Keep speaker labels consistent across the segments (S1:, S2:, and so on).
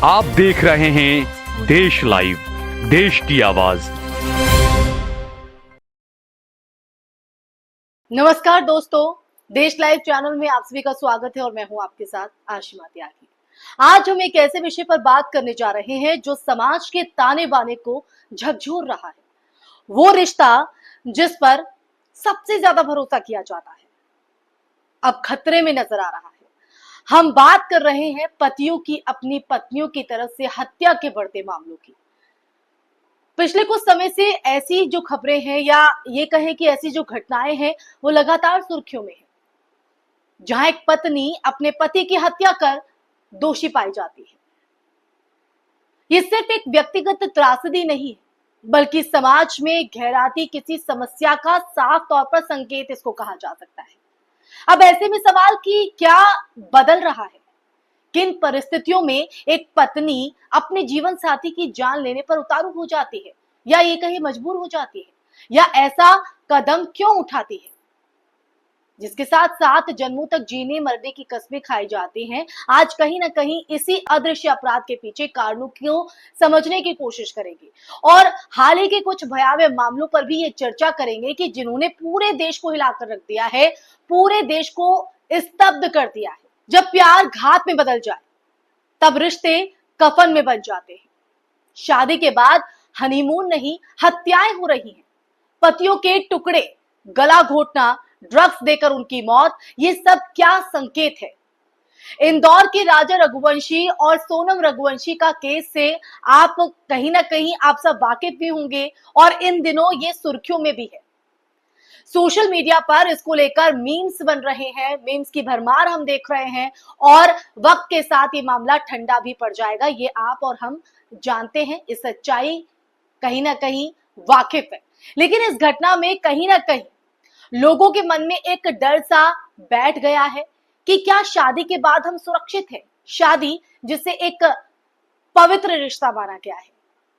S1: आप देख रहे हैं देश लाइव, देश की आवाज।
S2: नमस्कार दोस्तों, देश लाइव चैनल में आप सभी का स्वागत है और मैं हूं आपके साथ आशिमा त्यागी। आज हम एक ऐसे विषय पर बात करने जा रहे हैं जो समाज के ताने बाने को झकझोर रहा है। वो रिश्ता जिस पर सबसे ज्यादा भरोसा किया जाता है, अब खतरे में नजर आ रहा है। हम बात कर रहे हैं पतियों की अपनी पत्नियों की तरफ से हत्या के बढ़ते मामलों की। पिछले कुछ समय से ऐसी जो खबरें हैं या ये कहें कि ऐसी जो घटनाएं हैं वो लगातार सुर्खियों में है, जहां एक पत्नी अपने पति की हत्या कर दोषी पाई जाती है। ये सिर्फ एक व्यक्तिगत त्रासदी नहीं है, बल्कि समाज में गहराती किसी समस्या का साफ तौर पर संकेत इसको कहा जा सकता है। अब ऐसे में सवाल कि क्या बदल रहा है, किन परिस्थितियों में एक पत्नी अपने जीवन साथी की जान लेने पर उतारू हो जाती है या ये कहीं मजबूर हो जाती है, या ऐसा कदम क्यों उठाती है जिसके साथ 7 जन्मों तक जीने मरने की कस्में खाई जाती हैं। आज कहीं ना कहीं इसी अदृश्य अपराध के पीछे कारणों को समझने की कोशिश करेंगे और हाल ही के कुछ भयावह मामलों पर भी ये चर्चा करेंगे कि जिन्होंने पूरे देश को हिलाकर रख दिया है, पूरे देश को स्तब्ध कर दिया है। जब प्यार घात में बदल जाए तब रिश्ते कफन में बन जाते हैं। शादी के बाद हनीमून नहीं, हत्याएं हो रही हैं। पतियों के टुकड़े, गला घोटना, ड्रग्स देकर उनकी मौत, ये सब क्या संकेत है? इंदौर के राजा रघुवंशी और सोनम रघुवंशी का केस से आप कहीं ना कहीं आप सब वाकिफ भी होंगे और इन दिनों ये सुर्खियों में भी है। सोशल मीडिया पर इसको लेकर मीम्स बन रहे हैं, मीम्स की भरमार हम देख रहे हैं और वक्त के साथ ये मामला ठंडा भी पड़ जाएगा, ये आप और हम जानते हैं। इस सच्चाई कहीं ना कहीं वाकिफ है, लेकिन इस घटना में कहीं ना कहीं लोगों के मन में एक डर सा बैठ गया है कि क्या शादी के बाद हम सुरक्षित हैं? शादी जिसे एक पवित्र रिश्ता माना गया है,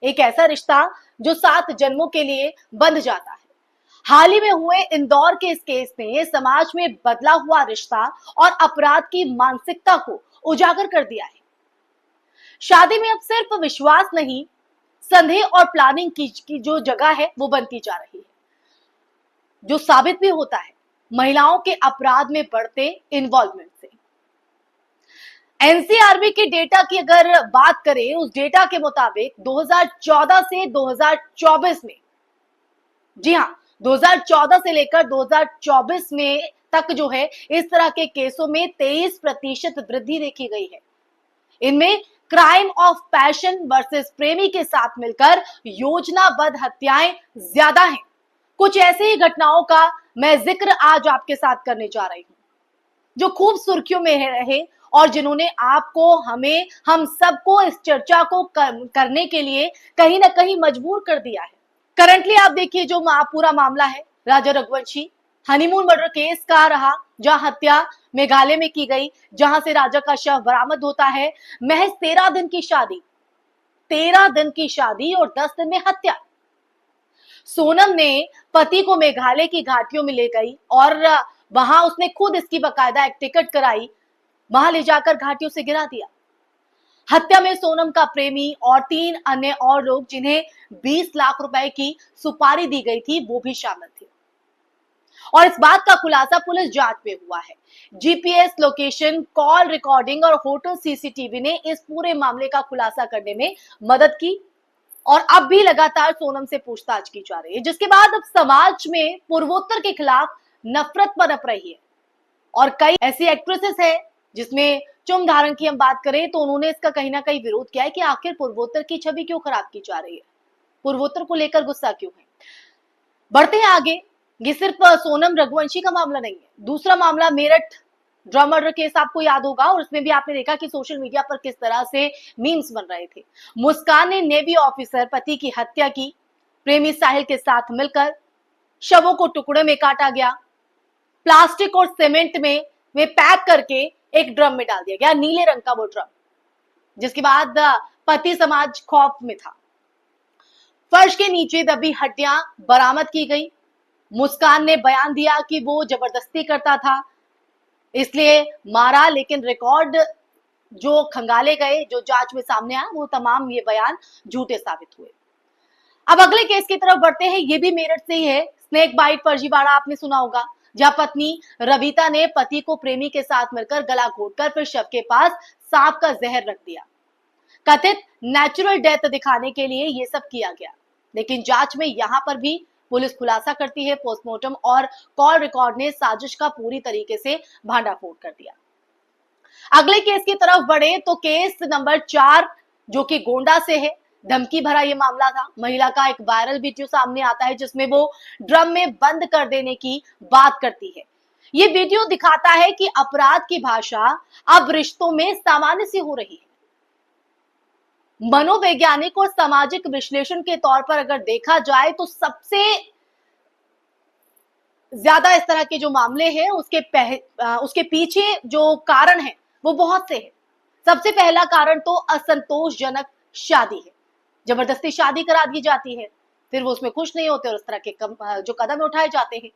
S2: एक ऐसा रिश्ता जो 7 जन्मों के लिए बंध जाता है। हाल ही में हुए इंदौर के इस केस ने समाज में बदला हुआ रिश्ता और अपराध की मानसिकता को उजागर कर दिया है। शादी में अब सिर्फ विश्वास नहीं, संदेह और प्लानिंग की जो जगह है वो बनती जा रही है, जो साबित भी होता है महिलाओं के अपराध में बढ़ते इन्वॉल्वमेंट से। एनसीआरबी के डेटा की अगर बात करें, उस डेटा के मुताबिक 2014 से 2024 में, जी हां, 2014 से लेकर 2024 में तक जो है इस तरह के केसों में 23% वृद्धि देखी गई है। इनमें क्राइम ऑफ पैशन वर्सेस प्रेमी के साथ मिलकर योजनाबद्ध हत्याएं ज्यादा हैं। कुछ ऐसी ही घटनाओं का मैं जिक्र आज आपके साथ करने जा रही हूं, जो खूब सुर्खियों में रहे और जिन्होंने आपको, हमें, हम सबको इस चर्चा को करने के लिए कहीं ना कहीं मजबूर कर दिया है। करंटली आप देखिए जो पूरा मामला है राजा रघुवंशी हनीमून मर्डर केस का रहा, जहां हत्या मेघालय में की गई, जहां से राजा का शव बरामद होता है। महज 13 दिन की शादी, 13 दिन की शादी और 10 दिन में हत्या। सोनम ने पति को मेघालय की घाटियों में ले गई और वहां उसने खुद इसकी बकायदा एक टिकट कराई, वहां ले जाकर घाटियों से गिरा दिया। हत्या में सोनम का प्रेमी और 3 अन्य और लोग, जिन्हें 20 लाख रुपए की सुपारी दी गई थी, वो भी शामिल थे। और इस बात का खुलासा पुलिस जांच में हुआ है। जीपीएस लोकेशन, कॉल रिकॉर्डिंग और होटल सीसीटीवी ने इस पूरे मामले का खुलासा करने में मदद की और अब भी लगातार सोनम से पूछताछ की जा रही है, जिसके बाद अब समाज में पूर्वोत्तर के खिलाफ नफरत पनप रही है। और कई ऐसी एक्ट्रेसेस है, जिसमें चुम धारण की हम बात करें तो उन्होंने इसका कहीं ना कहीं विरोध किया है कि आखिर पूर्वोत्तर की छवि क्यों खराब की जा रही है, पूर्वोत्तर को लेकर गुस्सा क्यों है। बढ़ते हैं आगे। ये सिर्फ सोनम रघुवंशी का मामला नहीं है। दूसरा मामला मेरठ ड्रम मर्डर केस आपको याद होगा और उसमें भी आपने देखा कि सोशल मीडिया पर किस तरह से मीम्स बन रहे थे। मुस्कान ने नेवी ऑफिसर पति की हत्या की, प्रेमी साहिल के साथ मिलकर शवों को टुकड़े में काटा गया, प्लास्टिक और सीमेंट में वे पैक करके एक ड्रम में डाल दिया गया, नीले रंग का वो ड्रम, जिसके बाद पति समाज खौफ में था। फर्श के नीचे दबी हड्डियां बरामद की गई। मुस्कान ने बयान दिया कि वो जबरदस्ती करता था, इसलिए मारा, लेकिन रिकॉर्ड जो खंगाले गए, जो जांच में सामने आया, वो तमाम ये बयान झूठे साबित हुए। अब अगले केस की तरफ बढ़ते हैं। ये भी मेरठ से ही है। स्नेक बाइट फर्जीवाड़ा आपने सुना होगा, जहां पत्नी रविता ने पति को प्रेमी के साथ मिलकर गला घोटकर फिर शव के पास सांप का जहर रख दिया। कथित नेचुरल डेथ दिखाने के लिए ये सब किया गया, लेकिन जांच में यहां पर भी पुलिस खुलासा करती है, पोस्टमार्टम और कॉल रिकॉर्ड ने साजिश का पूरी तरीके से भांडाफोड़ कर दिया। अगले केस की तरफ बढ़े तो केस नंबर 4 जो कि गोंडा से है। धमकी भरा ये मामला था। महिला का एक वायरल वीडियो सामने आता है जिसमें वो ड्रम में बंद कर देने की बात करती है। ये वीडियो दिखाता है कि अपराध की भाषा अब रिश्तों में सामान्य सी हो रही है। मनोवैज्ञानिक और सामाजिक विश्लेषण के तौर पर अगर देखा जाए तो सबसे ज्यादा इस तरह के जो मामले हैं उसके पीछे जो कारण है वो बहुत से हैं। सबसे पहला कारण तो असंतोषजनक शादी है। जबरदस्ती शादी करा दी जाती है, फिर वो उसमें खुश नहीं होते और उस तरह के जो कदम उठाए जाते हैं।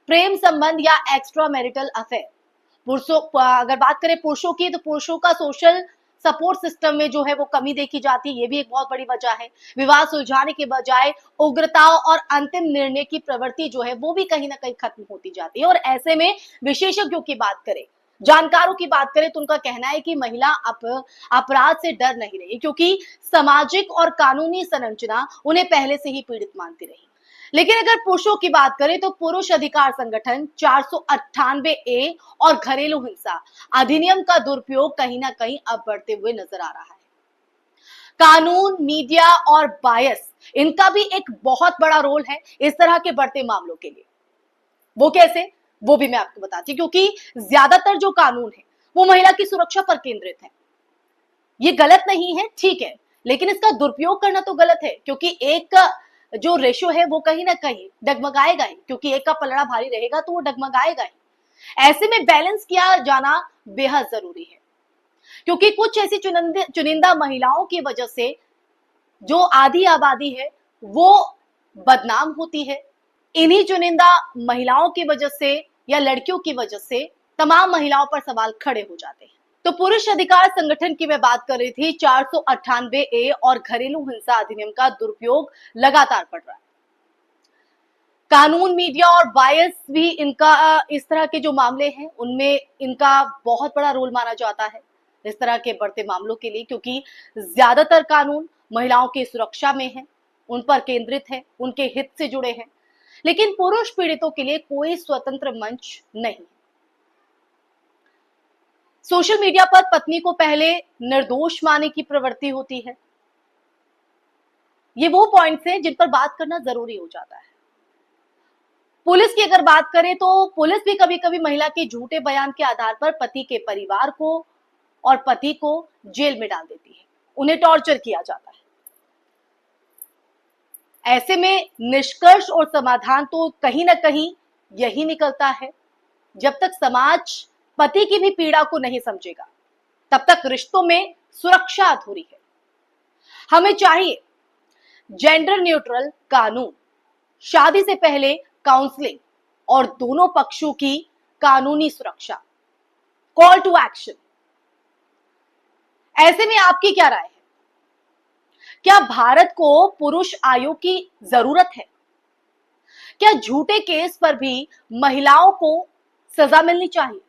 S2: प्रेम संबंध या एक्स्ट्रा मैरिटल अफेयर। पुरुषों अगर बात करें पुरुषों की, तो पुरुषों का सोशल सपोर्ट सिस्टम में जो है वो कमी देखी जाती है। ये भी एक बहुत बड़ी वजह है। विवाह सुलझाने के बजाय उग्रता और अंतिम निर्णय की प्रवृत्ति जो है वो भी कहीं ना कहीं खत्म होती जाती है। और ऐसे में विशेषज्ञों की बात करें, जानकारों की बात करें, तो उनका कहना है कि महिला अपराध से डर नहीं रही, क्योंकि सामाजिक और कानूनी संरचना उन्हें पहले से ही पीड़ित मानती रही। लेकिन अगर पुरुषों की बात करें तो पुरुष अधिकार संगठन 498A और घरेलू हिंसा अधिनियम का दुरुपयोग कहीं ना कहीं अब बढ़ते हुए नजर आ रहा है। कानून, मीडिया और बायस, इनका भी एक बहुत बड़ा रोल है इस तरह के बढ़ते मामलों के लिए। वो कैसे, वो भी मैं आपको बताती हूँ। क्योंकि ज्यादातर जो कानून है वो महिला की सुरक्षा पर केंद्रित है। ये गलत नहीं है, ठीक है, लेकिन इसका दुरुपयोग करना तो गलत है, क्योंकि एक जो रेशो है वो कहीं ना कहीं डगमगाएगा ही, क्योंकि एक का पलड़ा भारी रहेगा तो वो डगमगाएगा ही। ऐसे में बैलेंस किया जाना बेहद जरूरी है, क्योंकि कुछ ऐसी चुनिंदा महिलाओं की वजह से जो आधी आबादी है वो बदनाम होती है। इन्हीं चुनिंदा महिलाओं की वजह से या लड़कियों की वजह से तमाम महिलाओं पर सवाल खड़े हो जाते हैं। तो पुरुष अधिकार संगठन की मैं बात कर रही थी। 498A और घरेलू हिंसा अधिनियम का दुरुपयोग लगातार बढ़ रहा है। कानून, मीडिया और बायस भी इनका इस तरह के जो मामले हैं उनमें इनका बहुत बड़ा रोल माना जाता है इस तरह के बढ़ते मामलों के लिए, क्योंकि ज्यादातर कानून महिलाओं की सुरक्षा में है, उन पर केंद्रित है, उनके हित से जुड़े हैं। लेकिन पुरुष पीड़ितों के लिए कोई स्वतंत्र मंच नहीं। सोशल मीडिया पर पत्नी को पहले निर्दोष मानने की प्रवृत्ति होती है। ये वो पॉइंट्स हैं जिन पर बात करना जरूरी हो जाता है। पुलिस की अगर बात करें तो पुलिस भी कभी कभी महिला के झूठे बयान के आधार पर पति के परिवार को और पति को जेल में डाल देती है, उन्हें टॉर्चर किया जाता है। ऐसे में निष्कर्ष और समाधान तो कहीं ना कहीं यही निकलता है, जब तक समाज पति की भी पीड़ा को नहीं समझेगा तब तक रिश्तों में सुरक्षा अधूरी है। हमें चाहिए जेंडर न्यूट्रल कानून, शादी से पहले काउंसलिंग और दोनों पक्षों की कानूनी सुरक्षा, कॉल टू एक्शन। ऐसे में आपकी क्या राय है? क्या भारत को पुरुष आयोग की जरूरत है? क्या झूठे केस पर भी महिलाओं को सजा मिलनी चाहिए?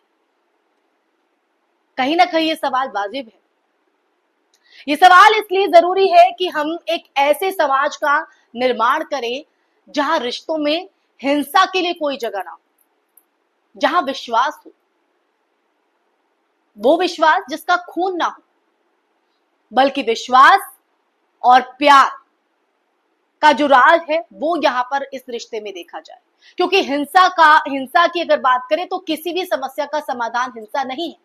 S2: कहीं ना कहीं ये सवाल वाजिब है। ये सवाल इसलिए जरूरी है कि हम एक ऐसे समाज का निर्माण करें जहां रिश्तों में हिंसा के लिए कोई जगह ना हो, जहां विश्वास हो, वो विश्वास जिसका खून ना हो, बल्कि विश्वास और प्यार का जो राज है वो यहां पर इस रिश्ते में देखा जाए। क्योंकि हिंसा की अगर बात करें तो किसी भी समस्या का समाधान हिंसा नहीं है।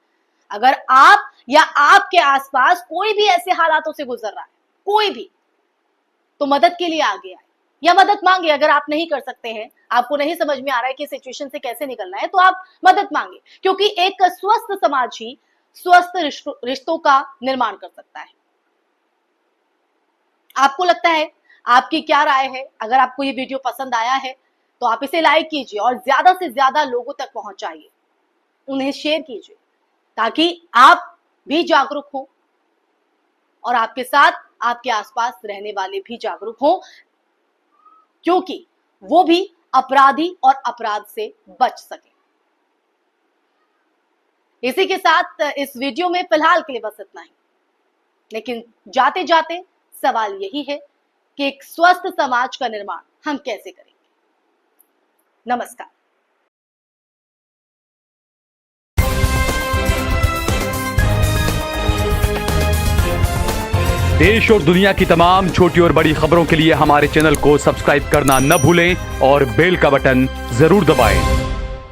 S2: अगर आप या आपके आसपास कोई भी ऐसे हालातों से गुजर रहा है, कोई भी, तो मदद के लिए आगे आए या मदद मांगे। अगर आप नहीं कर सकते हैं, आपको नहीं समझ में आ रहा है कि सिचुएशन से कैसे निकलना है, तो आप मदद मांगे, क्योंकि एक स्वस्थ समाज ही स्वस्थ रिश्तों का निर्माण कर सकता है। आपको लगता है, आपकी क्या राय है? अगर आपको ये वीडियो पसंद आया है तो आप इसे लाइक कीजिए और ज्यादा से ज्यादा लोगों तक पहुंचाइए, उन्हें शेयर कीजिए, ताकि आप भी जागरूक हों और आपके साथ आपके आसपास रहने वाले भी जागरूक हों, क्योंकि वो भी अपराधी और अपराध से बच सके। इसी के साथ इस वीडियो में फिलहाल के लिए बस इतना ही, लेकिन जाते जाते सवाल यही है कि एक स्वस्थ समाज का निर्माण हम कैसे करेंगे। नमस्कार।
S1: देश और दुनिया की तमाम छोटी और बड़ी खबरों के लिए हमारे चैनल को सब्सक्राइब करना न भूलें और बेल का बटन जरूर दबाएं।